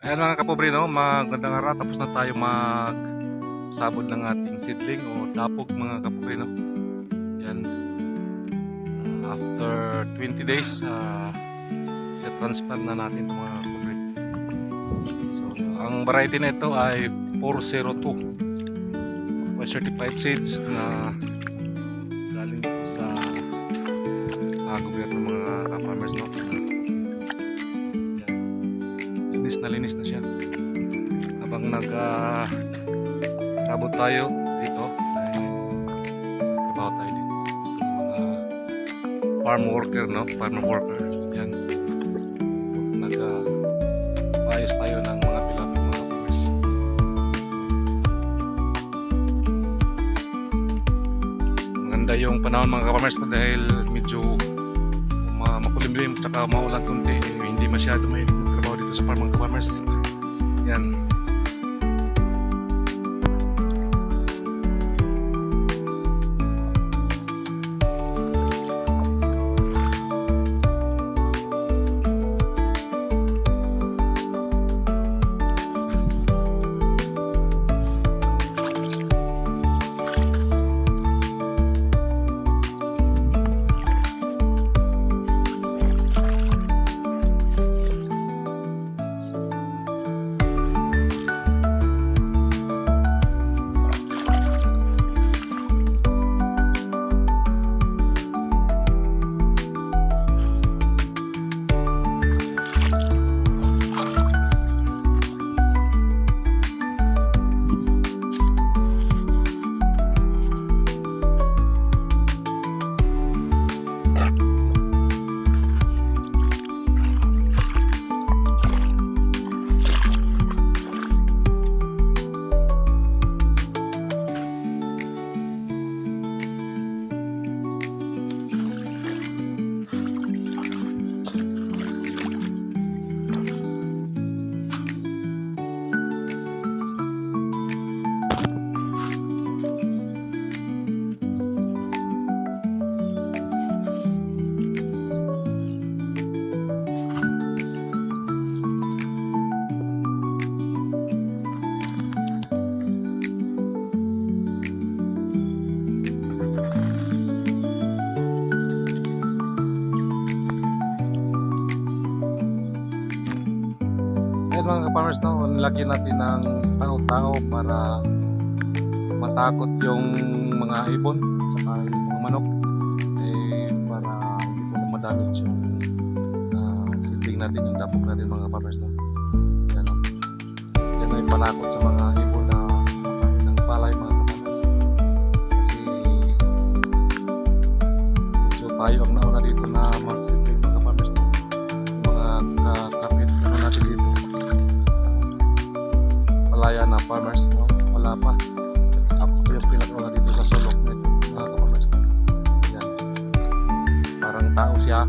Ayan mga kapobre, no? Magandang araw. Tapos na tayo magsabod ng ating seedling o dapog mga kapobre, no? Yan. After 20 days, i-transplant na natin ito mga kapobre. So, ang variety na ito ay 402. May certified seeds na galing dito sa gobyerno mga ka-farmers, no? Linis na siya. Habang sabot tayo dito ay trabaho tayo dito mga farm worker, no? Farm worker yan. Nag-ayos tayo ng mga pilapit mga farmers. Maganda yung panahon mga farmers dahil medyo makulimlim at saka maulan kunti, hindi masyado may trabaho dito sa farm mga farmers. Yan. Mga ka-farmers, no, nilagyan natin ng tao-tao para matakot yung mga ibon saka yung mga manok, para hindi po madamage yung seedling natin, yung dapog natin mga farmers, no. Yan, no? Yan ay panakot sa mga ibon na kumakain ng palay mga farmers, kasi medyo tayo ang nauna dito na mag-seedling mga farmers, no. Mga kapit na natin dito palaya na farmers, no? Wala pa. Ako yung pinakauna dito sa sulok nito mga farmers, no? Yan. Parang tao siya.